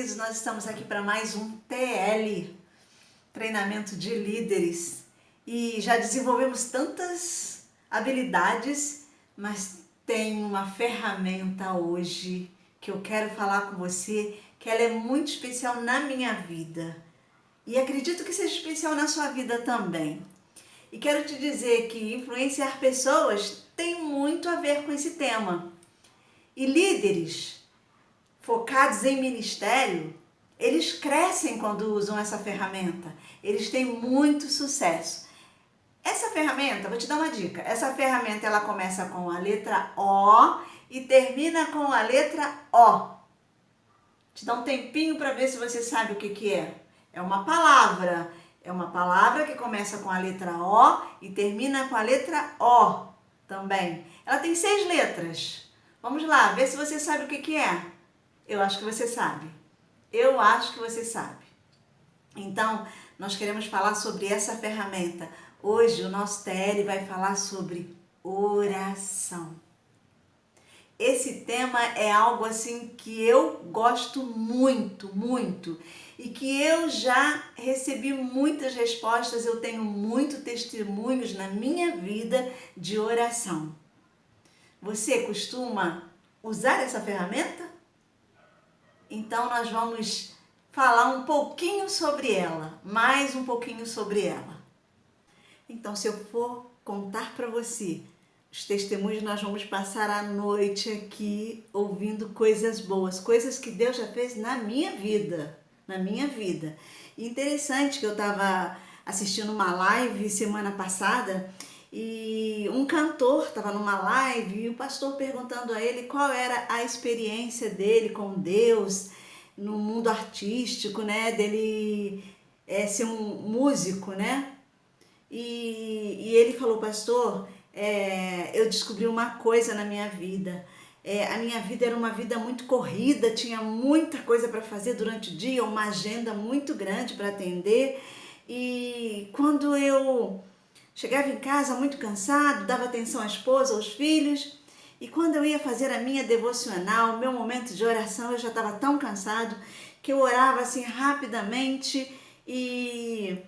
queridos, nós estamos aqui para mais um TL, treinamento de líderes, e já desenvolvemos tantas habilidades, mas tem uma ferramenta hoje que eu quero falar com você, que ela é muito especial na minha vida, e acredito que seja especial na sua vida também. E quero te dizer que influenciar pessoas tem muito a ver com esse tema. E líderes focados em ministério, eles crescem quando usam essa ferramenta. Eles têm muito sucesso. Essa ferramenta, vou te dar uma dica. Essa ferramenta ela começa com a letra O e termina com a letra O. Te dá um tempinho para ver se você sabe o que é. É uma palavra. É uma palavra que começa com a letra O e termina com a letra O também. Ela tem 6 letras. Vamos lá, ver se você sabe o que é. Eu acho que você sabe. Eu acho que você sabe. Então, nós queremos falar sobre essa ferramenta. Hoje o nosso TL vai falar sobre oração. Esse tema é algo assim que eu gosto muito, muito. E que eu já recebi muitas respostas, eu tenho muitos testemunhos na minha vida de oração. Você costuma usar essa ferramenta? Então nós vamos falar um pouquinho sobre ela, mais um pouquinho sobre ela. Então, se eu for contar para você os testemunhos, nós vamos passar a noite aqui ouvindo coisas boas, coisas que Deus já fez na minha vida, E interessante que eu estava assistindo uma live semana passada e um cantor estava numa live e o pastor perguntando a ele qual era a experiência dele com Deus no mundo artístico, né? Dele ser um músico, né? E ele falou, pastor, eu descobri uma coisa na minha vida. A minha vida era uma vida muito corrida, tinha muita coisa para fazer durante o dia, uma agenda muito grande para atender. E quando eu chegava em casa muito cansado, dava atenção à esposa, aos filhos, e quando eu ia fazer a minha devocional, o meu momento de oração, eu já estava tão cansado que eu orava assim rapidamente e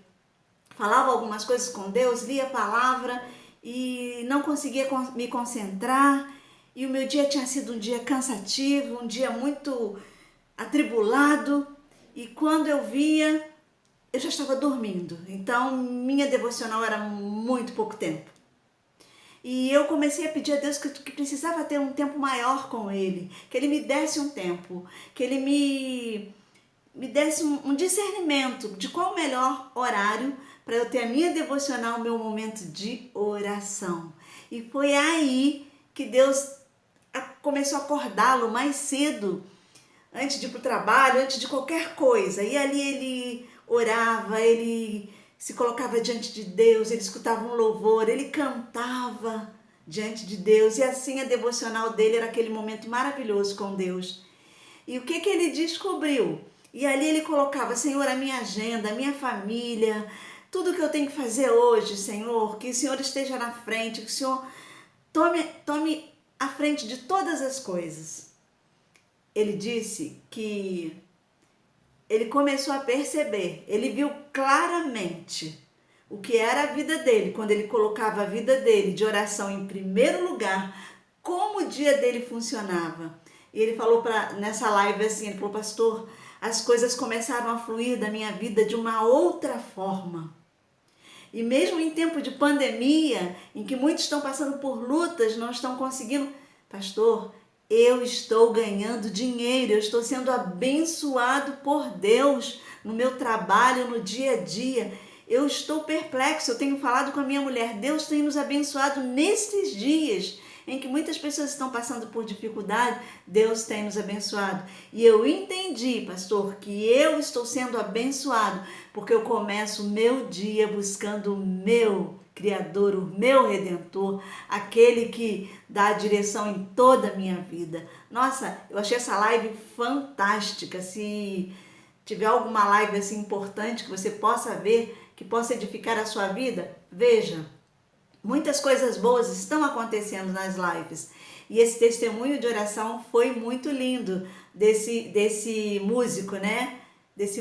falava algumas coisas com Deus, lia a palavra e não conseguia me concentrar. E o meu dia tinha sido um dia cansativo, um dia muito atribulado. E quando eu via, eu já estava dormindo. Então, minha devocional era muito pouco tempo. E eu comecei a pedir a Deus que precisava ter um tempo maior com Ele, que Ele me desse um tempo, que Ele me desse um discernimento de qual o melhor horário para eu ter a minha devocional, o meu momento de oração. E foi aí que Deus começou a acordá-lo mais cedo, antes de ir para o trabalho, antes de qualquer coisa. E ali ele orava, ele se colocava diante de Deus, ele escutava um louvor, ele cantava diante de Deus. E assim a devocional dele era aquele momento maravilhoso com Deus. E o que ele descobriu? E ali ele colocava, Senhor, a minha agenda, a minha família, tudo que eu tenho que fazer hoje, Senhor, que o Senhor esteja na frente, que o Senhor tome à frente de todas as coisas. Ele disse que ele começou a perceber, ele viu claramente o que era a vida dele, quando ele colocava a vida dele de oração em primeiro lugar, como o dia dele funcionava. E ele falou nessa live assim, ele falou, pastor, as coisas começaram a fluir da minha vida de uma outra forma. E mesmo em tempo de pandemia, em que muitos estão passando por lutas, não estão conseguindo, pastor, eu estou ganhando dinheiro, eu estou sendo abençoado por Deus no meu trabalho, no dia a dia. Eu estou perplexo, eu tenho falado com a minha mulher, Deus tem nos abençoado nesses dias em que muitas pessoas estão passando por dificuldade, Deus tem nos abençoado. E eu entendi, pastor, que eu estou sendo abençoado, porque eu começo o meu dia buscando o meu Criador, o meu Redentor, aquele que dá a direção em toda a minha vida. Nossa, eu achei essa live fantástica. Se tiver alguma live assim importante que você possa ver, que possa edificar a sua vida, veja. Muitas coisas boas estão acontecendo nas lives. E esse testemunho de oração foi muito lindo desse músico, né? Desse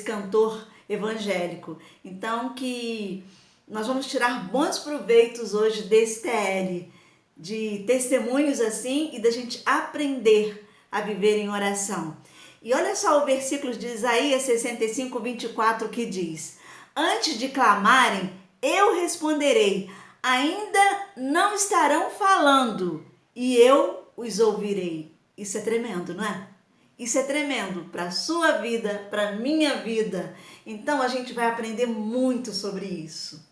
cantor evangélico. Então, que nós vamos tirar bons proveitos hoje desse TL, de testemunhos assim e da gente aprender a viver em oração. E olha só o versículo de Isaías 65, 24 que diz: antes de clamarem, eu responderei, ainda não estarão falando e eu os ouvirei. Isso é tremendo, não é? Isso é tremendo para a sua vida, para a minha vida. Então a gente vai aprender muito sobre isso.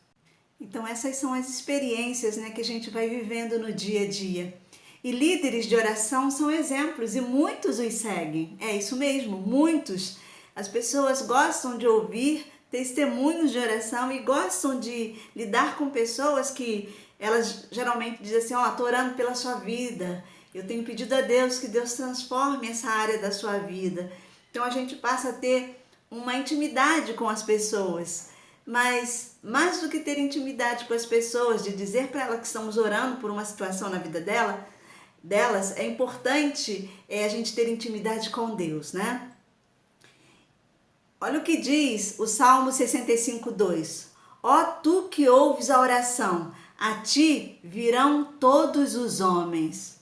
Então essas são as experiências, né, que a gente vai vivendo no dia a dia. E líderes de oração são exemplos e muitos os seguem. É isso mesmo, muitos. As pessoas gostam de ouvir testemunhos de oração e gostam de lidar com pessoas que elas geralmente dizem assim, ó, tô orando pela sua vida, eu tenho pedido a Deus que Deus transforme essa área da sua vida. Então a gente passa a ter uma intimidade com as pessoas. Mas mais do que ter intimidade com as pessoas, de dizer para elas que estamos orando por uma situação na vida delas, é importante a gente ter intimidade com Deus, né? Olha o que diz o Salmo 65, 2. Ó tu que ouves a oração, a ti virão todos os homens.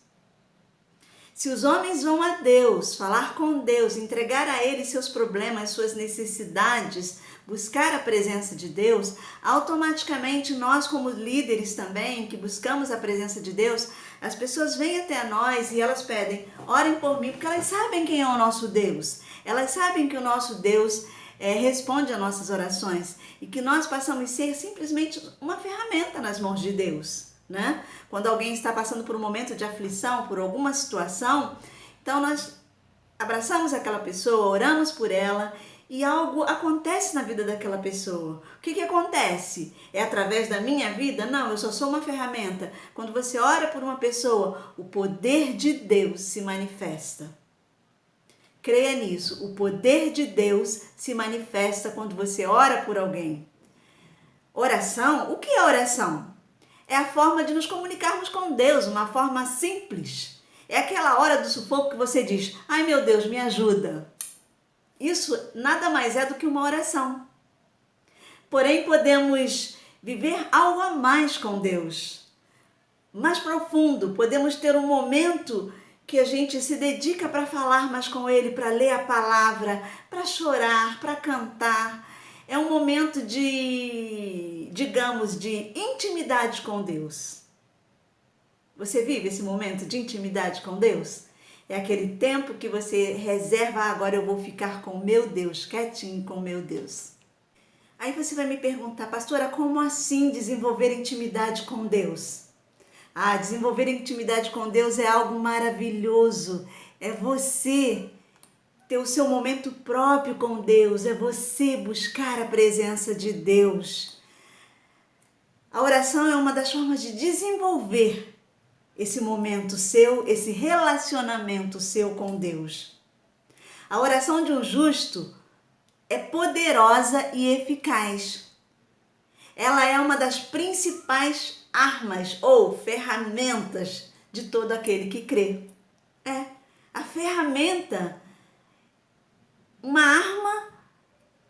Se os homens vão a Deus, falar com Deus, entregar a Ele seus problemas, suas necessidades, buscar a presença de Deus, automaticamente nós como líderes também, que buscamos a presença de Deus, as pessoas vêm até nós e elas pedem, orem por mim, porque elas sabem quem é o nosso Deus. Elas sabem que o nosso Deus responde às nossas orações e que nós passamos a ser simplesmente uma ferramenta nas mãos de Deus, né? Quando alguém está passando por um momento de aflição, por alguma situação, então nós abraçamos aquela pessoa, oramos por ela e algo acontece na vida daquela pessoa. O que acontece? É através da minha vida? Não, eu só sou uma ferramenta. Quando você ora por uma pessoa, o poder de Deus se manifesta. Creia nisso, o poder de Deus se manifesta quando você ora por alguém. Oração, o que é oração? É a forma de nos comunicarmos com Deus, uma forma simples. É aquela hora do sufoco que você diz, ai meu Deus, me ajuda. Isso nada mais é do que uma oração. Porém, podemos viver algo a mais com Deus, mais profundo. Podemos ter um momento que a gente se dedica para falar mais com Ele, para ler a palavra, para chorar, para cantar. É um momento de, digamos, de intimidade com Deus. Você vive esse momento de intimidade com Deus? É aquele tempo que você reserva, agora eu vou ficar com meu Deus, quietinho com meu Deus. Aí você vai me perguntar, pastora, como assim desenvolver intimidade com Deus? Ah, desenvolver intimidade com Deus é algo maravilhoso. É você ter o seu momento próprio com Deus, é você buscar a presença de Deus. A oração é uma das formas de desenvolver esse momento seu, esse relacionamento seu com Deus. A oração de um justo é poderosa e eficaz. Ela é uma das principais armas ou ferramentas de todo aquele que crê. A ferramenta, uma arma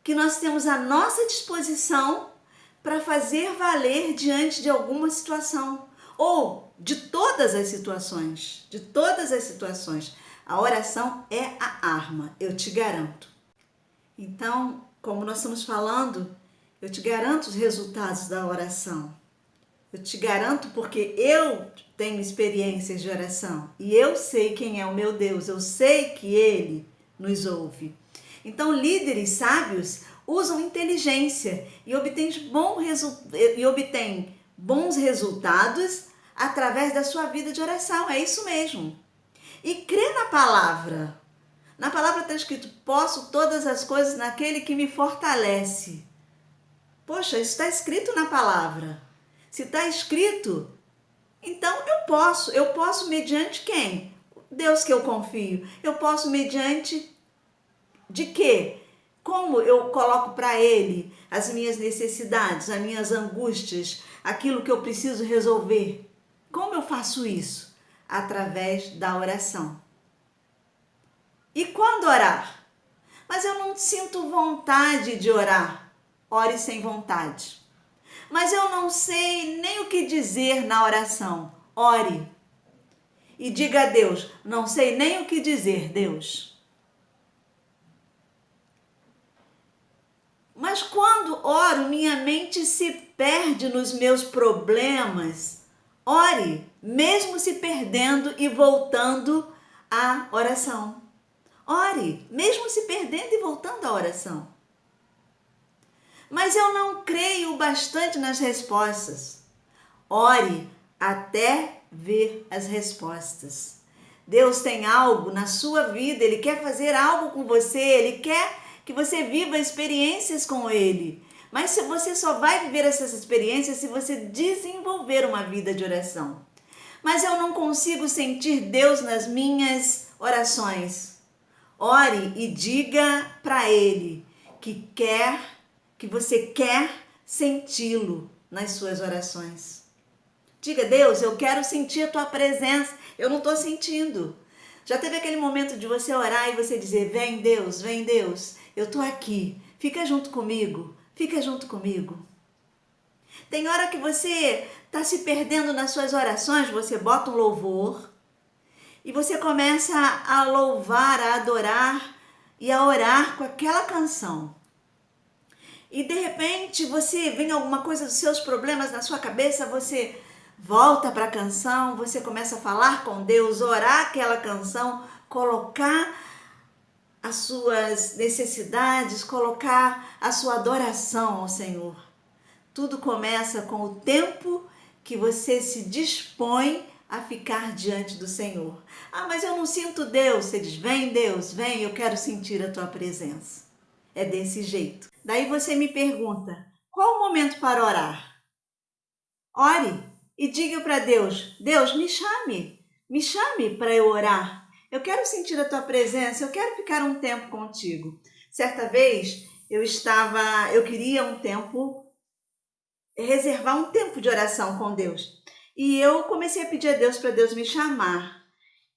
que nós temos à nossa disposição para fazer valer diante de alguma situação ou de todas as situações, a oração é a arma, eu te garanto. Então, como nós estamos falando, eu te garanto os resultados da oração. Eu te garanto porque eu tenho experiências de oração e eu sei quem é o meu Deus, eu sei que Ele nos ouve. Então, líderes sábios usam inteligência e obtêm bons resultados através da sua vida de oração, é isso mesmo. E crê na palavra. Na palavra está escrito, posso todas as coisas naquele que me fortalece. Poxa, isso está escrito na palavra. Se está escrito, então eu posso mediante quem? Deus que eu confio. Eu posso mediante de quê? Como eu coloco para Ele as minhas necessidades, as minhas angústias, aquilo que eu preciso resolver. Como eu faço isso? Através da oração. E quando orar? Mas eu não sinto vontade de orar. Ore sem vontade. Mas eu não sei nem o que dizer na oração. Ore. E diga a Deus, não sei nem o que dizer, Deus. Mas quando oro, minha mente se perde nos meus problemas. Ore, mesmo se perdendo e voltando à oração. Ore, mesmo se perdendo e voltando à oração. Mas eu não creio bastante nas respostas. Ore até ver as respostas. Deus tem algo na sua vida, Ele quer fazer algo com você, Ele quer que você viva experiências com Ele. Mas se você só vai viver essas experiências se você desenvolver uma vida de oração. Mas eu não consigo sentir Deus nas minhas orações. Ore e diga para Ele que você quer senti-lo nas suas orações. Diga, Deus, eu quero sentir a tua presença. Eu não estou sentindo. Já teve aquele momento de você orar e você dizer, vem Deus, eu estou aqui. Fica junto comigo, fica junto comigo. Tem hora que você está se perdendo nas suas orações, você bota um louvor e você começa a louvar, a adorar e a orar com aquela canção. E de repente você vem alguma coisa dos seus problemas na sua cabeça, você volta para a canção, você começa a falar com Deus, orar aquela canção, colocar as suas necessidades, colocar a sua adoração ao Senhor. Tudo começa com o tempo que você se dispõe a ficar diante do Senhor. Ah, mas eu não sinto Deus. Você diz, vem Deus, vem, eu quero sentir a tua presença. É desse jeito. Daí você me pergunta, qual o momento para orar? Ore e diga para Deus, Deus, me chame para eu orar. Eu quero sentir a tua presença, eu quero ficar um tempo contigo. Certa vez eu queria reservar um tempo de oração com Deus. E eu comecei a pedir a Deus para Deus me chamar.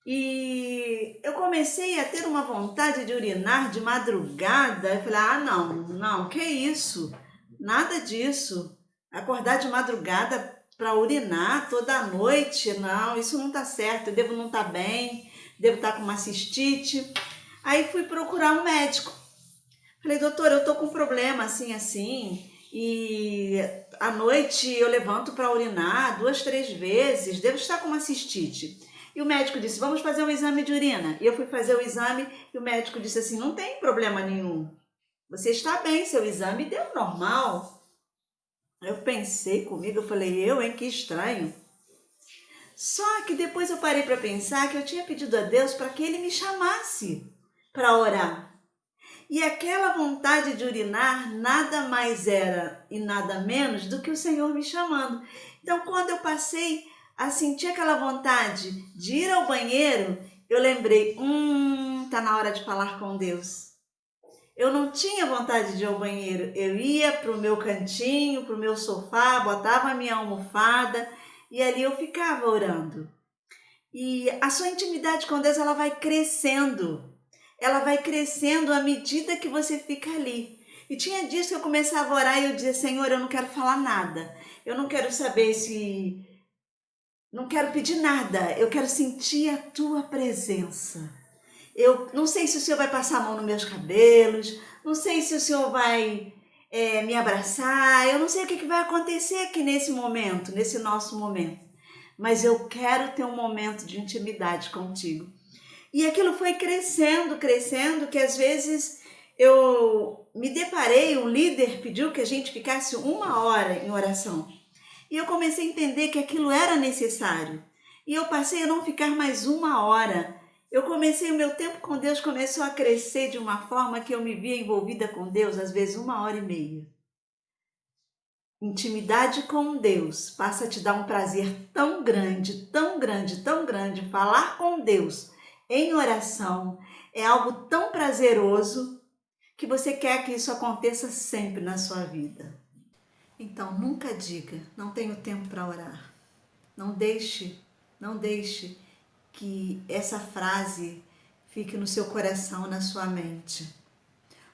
E eu comecei a ter uma vontade de urinar de madrugada. Eu falei, não, que isso? Nada disso. Acordar de madrugada para urinar toda noite, não, isso não está certo. Eu devo não estar bem, devo estar com uma cistite. Aí fui procurar um médico. Falei, doutor, eu estou com um problema assim, e à noite eu levanto para urinar 2, 3 vezes, devo estar com uma cistite. E o médico disse, vamos fazer um exame de urina. E eu fui fazer o exame e o médico disse assim, não tem problema nenhum. Você está bem, seu exame deu normal. Eu pensei comigo, eu falei, que estranho. Só que depois eu parei para pensar que eu tinha pedido a Deus para que Ele me chamasse para orar. E aquela vontade de urinar nada mais era e nada menos do que o Senhor me chamando. Então, quando eu passei a sentir aquela vontade de ir ao banheiro, eu lembrei, tá na hora de falar com Deus. Eu não tinha vontade de ir ao banheiro, eu ia para o meu cantinho, para o meu sofá, botava a minha almofada e ali eu ficava orando. E a sua intimidade com Deus, ela vai crescendo. Ela vai crescendo à medida que você fica ali. E tinha dias que eu começava a orar e eu dizia, Senhor, eu não quero falar nada. Eu não quero saber não quero pedir nada. Eu quero sentir a tua presença. Eu não sei se o Senhor vai passar a mão nos meus cabelos. Não sei se o Senhor vai me abraçar. Eu não sei o que vai acontecer aqui nesse momento, nesse nosso momento. Mas eu quero ter um momento de intimidade contigo. E aquilo foi crescendo, que às vezes eu me deparei, um líder pediu que a gente ficasse 1 hora em oração. E eu comecei a entender que aquilo era necessário. E eu passei a não ficar mais 1 hora. O meu tempo com Deus começou a crescer de uma forma que eu me via envolvida com Deus, às vezes 1h30. Intimidade com Deus passa a te dar um prazer tão grande, tão grande, tão grande. Falar com Deus em oração é algo tão prazeroso que você quer que isso aconteça sempre na sua vida. Então, nunca diga, não tenho tempo para orar. Não deixe que essa frase fique no seu coração, na sua mente.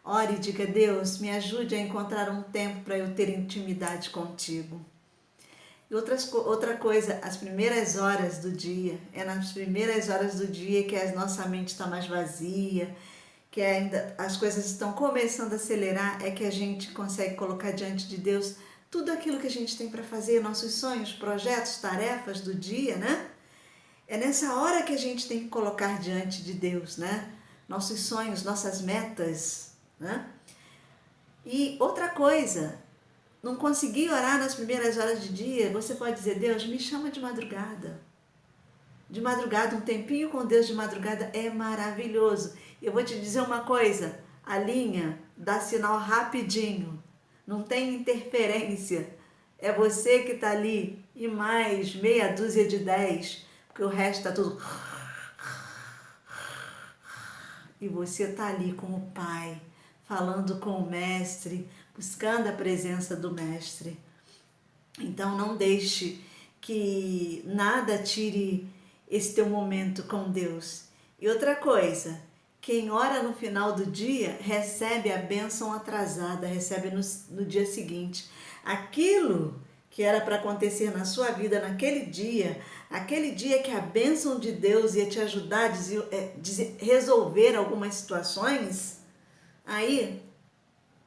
Ore e diga: Deus, me ajude a encontrar um tempo para eu ter intimidade contigo. E outra coisa, as primeiras horas do dia, é nas primeiras horas do dia que a nossa mente está mais vazia, que ainda as coisas estão começando a acelerar, é que a gente consegue colocar diante de Deus tudo aquilo que a gente tem para fazer, nossos sonhos, projetos, tarefas do dia, né? É nessa hora que a gente tem que colocar diante de Deus, né? Nossos sonhos, nossas metas, né? E outra coisa, não conseguir orar nas primeiras horas do dia, você pode dizer: Deus, me chama de madrugada. De madrugada, um tempinho com Deus de madrugada é maravilhoso. Eu vou te dizer uma coisa, a linha dá sinal rapidinho, não tem interferência. É você que está ali e mais meia dúzia de 10, porque o resto está tudo... E você está ali com o Pai, falando com o Mestre, buscando a presença do Mestre. Então não deixe que nada tire esse teu momento com Deus. E outra coisa, quem ora no final do dia recebe a bênção atrasada, recebe no dia seguinte. Aquilo que era para acontecer na sua vida naquele dia, aquele dia que a bênção de Deus ia te ajudar a resolver algumas situações, aí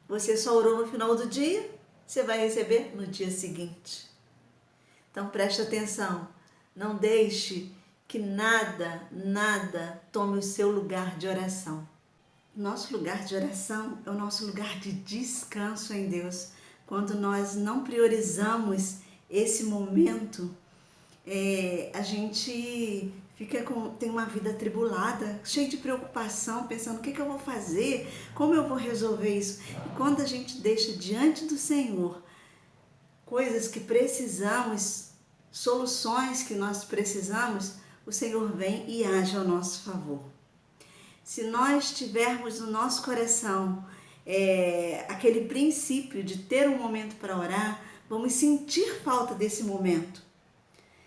você só orou no final do dia, você vai receber no dia seguinte. Então preste atenção, não deixe que nada tome o seu lugar de oração. Nosso lugar de oração é o nosso lugar de descanso em Deus. Quando nós não priorizamos esse momento, a gente tem uma vida atribulada, cheia de preocupação, pensando o que eu vou fazer, como eu vou resolver isso. E quando a gente deixa diante do Senhor coisas que precisamos, soluções que nós precisamos, o Senhor vem e age ao nosso favor. Se nós tivermos no nosso coração aquele princípio de ter um momento para orar, vamos sentir falta desse momento.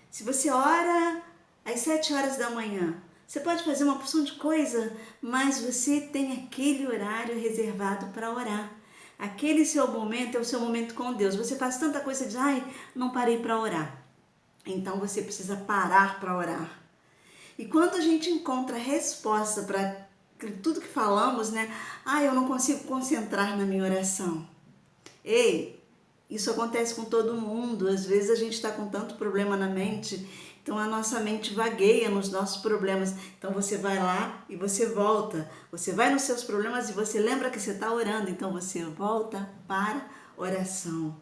Se você ora às 7 horas da manhã, você pode fazer uma porção de coisa, mas você tem aquele horário reservado para orar. Aquele seu momento é o seu momento com Deus. Você faz tanta coisa e diz: ai, não parei para orar. Então você precisa parar para orar. E quando a gente encontra resposta para tudo que falamos, né? Eu não consigo concentrar na minha oração. Ei, isso acontece com todo mundo. Às vezes a gente está com tanto problema na mente, então a nossa mente vagueia nos nossos problemas. Então você vai lá e você volta. Você vai nos seus problemas e você lembra que você está orando. Então você volta para oração.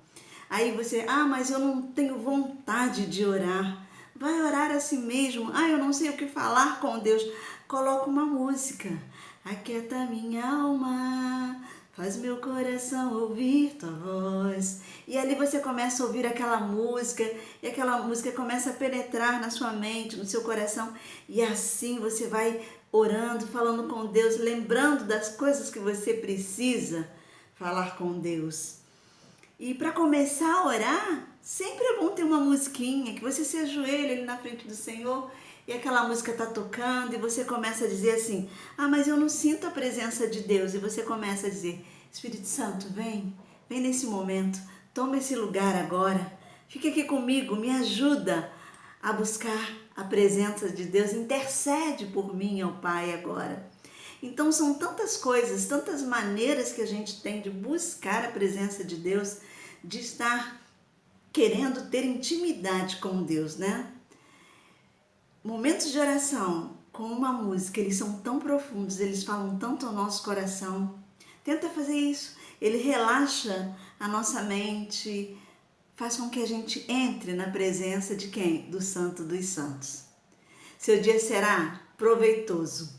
Aí você, mas eu não tenho vontade de orar. Vai orar assim mesmo. Eu não sei o que falar com Deus. Coloca uma música. Aquieta minha alma, faz meu coração ouvir tua voz. E ali você começa a ouvir aquela música, e aquela música começa a penetrar na sua mente, no seu coração. E assim você vai orando, falando com Deus, lembrando das coisas que você precisa falar com Deus. E para começar a orar, sempre é bom ter uma musiquinha, que você se ajoelha ali na frente do Senhor e aquela música está tocando e você começa a dizer assim: mas eu não sinto a presença de Deus. E você começa a dizer: Espírito Santo, vem nesse momento, toma esse lugar agora, fica aqui comigo, me ajuda a buscar a presença de Deus, intercede por mim ao Pai agora. Então são tantas coisas, tantas maneiras que a gente tem de buscar a presença de Deus, de estar querendo ter intimidade com Deus, né? Momentos de oração com uma música, eles são tão profundos, eles falam tanto ao nosso coração. Tenta fazer isso, ele relaxa a nossa mente, faz com que a gente entre na presença de quem? Do Santo dos Santos. Seu dia será proveitoso,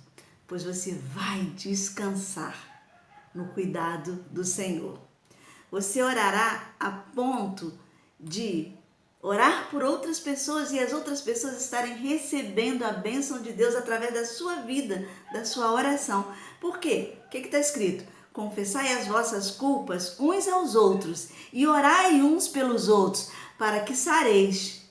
pois você vai descansar no cuidado do Senhor. Você orará a ponto de orar por outras pessoas e as outras pessoas estarem recebendo a bênção de Deus através da sua vida, da sua oração. Por quê? O que está escrito? confessai as vossas culpas uns aos outros e orai uns pelos outros, para que sareis.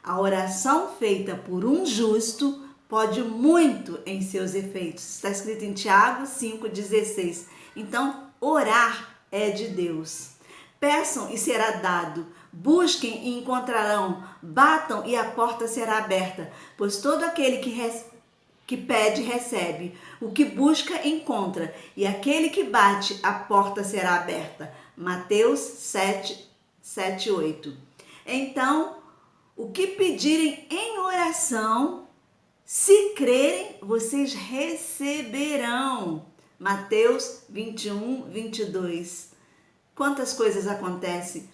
A oração feita por um justo pode muito em seus efeitos. Está escrito em Tiago 5,16. Então, orar é de Deus. Peçam e será dado. Busquem e encontrarão. Batam e a porta será aberta. Pois todo aquele que pede, recebe. O que busca, encontra. E aquele que bate, a porta será aberta. Mateus 7, 8. Então, o que pedirem em oração, se crerem, vocês receberão. Mateus 21, 22. Quantas coisas acontecem?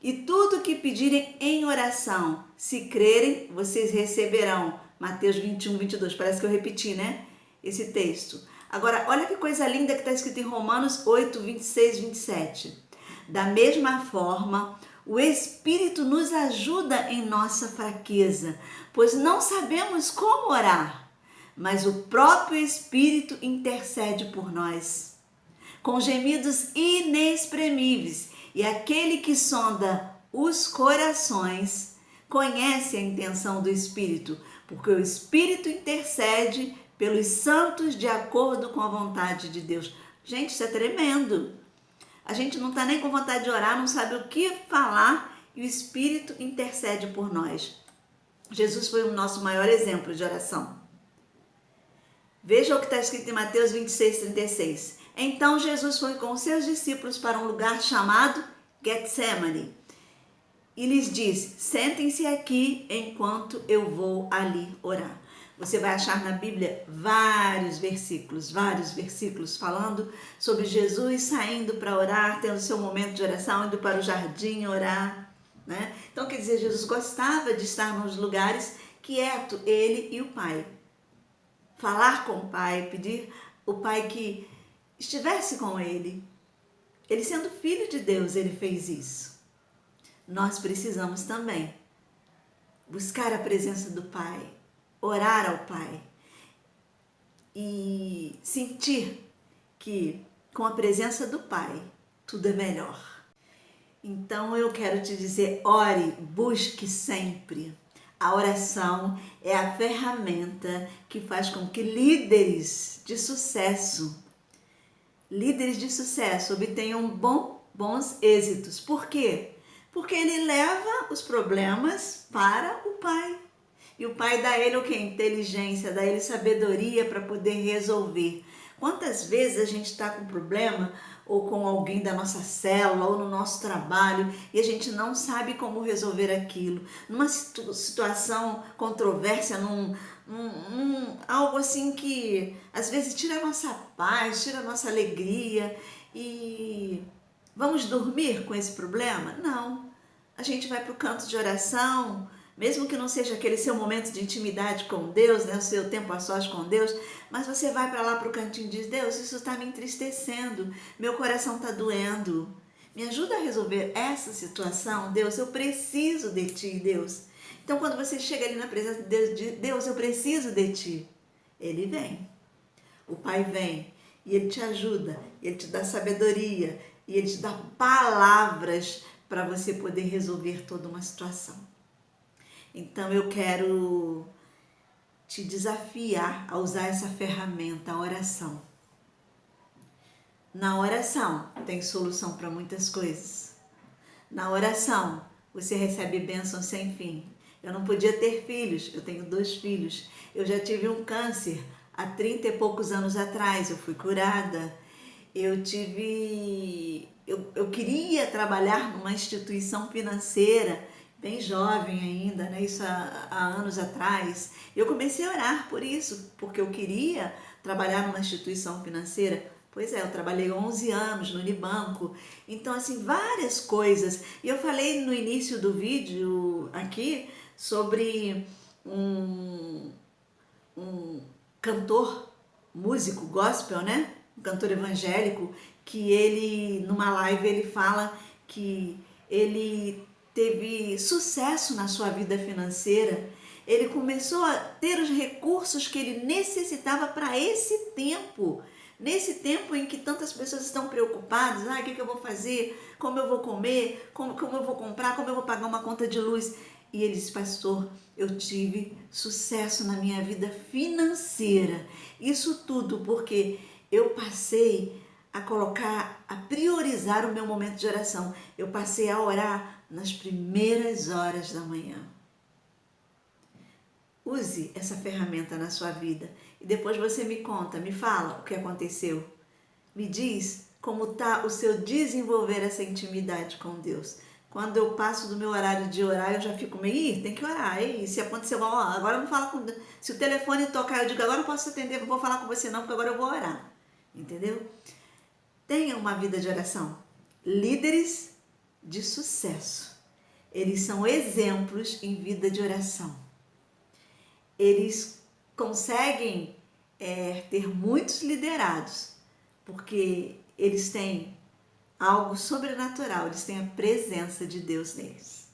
E tudo que pedirem em oração, se crerem, vocês receberão. Mateus 21, 22. Parece que eu repeti, né? Esse texto. Agora, olha que coisa linda que está escrito em Romanos 8, 26, 27. Da mesma forma, o Espírito nos ajuda em nossa fraqueza, pois não sabemos como orar, mas o próprio Espírito intercede por nós, com gemidos inexprimíveis, e aquele que sonda os corações conhece a intenção do Espírito, porque o Espírito intercede pelos santos de acordo com a vontade de Deus. Gente, isso é tremendo. A gente não está nem com vontade de orar, não sabe o que falar e o Espírito intercede por nós. Jesus foi o nosso maior exemplo de oração. Veja o que está escrito em Mateus 26, 36. Então Jesus foi com seus discípulos para um lugar chamado Getsemane e lhes disse: sentem-se aqui enquanto eu vou ali orar. Você vai achar na Bíblia vários versículos falando sobre Jesus saindo para orar, tendo seu momento de oração, indo para o jardim orar, né? Então, quer dizer, Jesus gostava de estar nos lugares quieto, ele e o Pai. Falar com o Pai, pedir o Pai que estivesse com ele. Ele sendo filho de Deus, ele fez isso. Nós precisamos também buscar a presença do Pai, orar ao Pai e sentir que com a presença do Pai tudo é melhor. Então eu quero te dizer, ore, busque sempre. A oração é a ferramenta que faz com que líderes de sucesso obtenham bons êxitos. Por quê? Porque ele leva os problemas para o Pai. E o Pai dá a ele o quê? Inteligência, dá a ele sabedoria para poder resolver. Quantas vezes a gente está com problema ou com alguém da nossa célula ou no nosso trabalho e a gente não sabe como resolver aquilo. Numa situação controversa, algo assim que às vezes tira a nossa paz, tira a nossa alegria e vamos dormir com esse problema? Não. A gente vai para o canto de oração, mesmo que não seja aquele seu momento de intimidade com Deus, né, o seu tempo a sós com Deus, mas você vai para lá para o cantinho e diz: Deus, isso está me entristecendo, meu coração está doendo, me ajuda a resolver essa situação, Deus, eu preciso de Ti, Deus. Então, quando você chega ali na presença de Deus, eu preciso de Ti, Ele vem, o Pai vem e Ele te ajuda, Ele te dá sabedoria e Ele te dá palavras para você poder resolver toda uma situação. Então eu quero te desafiar a usar essa ferramenta, a oração. Na oração tem solução para muitas coisas. Na oração você recebe bênção sem fim. Eu não podia ter filhos, eu tenho 2 filhos. Eu já tive um câncer há 30 e poucos anos atrás, eu fui curada. Eu queria trabalhar numa instituição financeira, bem jovem ainda, né? Isso há anos atrás. Eu comecei a orar por isso, porque eu queria trabalhar numa instituição financeira. Pois é, eu trabalhei 11 anos no Unibanco. Então, assim, várias coisas. E eu falei no início do vídeo aqui sobre um cantor, músico gospel, né? Um cantor evangélico, que ele, numa live, ele fala que ele teve sucesso na sua vida financeira, ele começou a ter os recursos que ele necessitava para esse tempo, Nesse tempo em que tantas pessoas estão preocupadas, o que eu vou fazer, como eu vou comer, como eu vou comprar, como eu vou pagar uma conta de luz. E ele disse, pastor, eu tive sucesso na minha vida financeira. Isso tudo porque eu passei a colocar, a priorizar o meu momento de oração. Eu passei a orar nas primeiras horas da manhã. Use essa ferramenta na sua vida e depois você me conta, me fala o que aconteceu. Me diz como está o seu desenvolver essa intimidade com Deus. Quando eu passo do meu horário de orar, eu já fico meio, tem que orar. E se aconteceu, agora não fala com Deus. Se o telefone tocar, eu digo, agora não posso atender, não vou falar com você não, porque agora eu vou orar. Entendeu? Tenha uma vida de oração. Líderes de sucesso. Eles são exemplos em vida de oração. Eles conseguem ter muitos liderados, porque eles têm algo sobrenatural, eles têm a presença de Deus neles.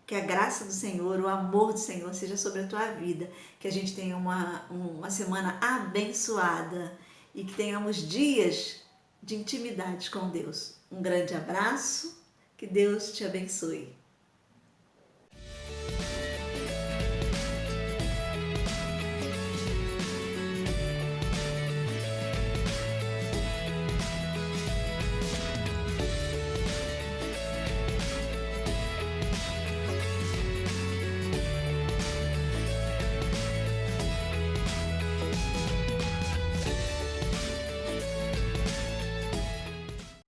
Que a graça do Senhor, o amor do Senhor seja sobre a tua vida, que a gente tenha uma semana abençoada e que tenhamos dias de intimidade com Deus. Um grande abraço, que Deus te abençoe.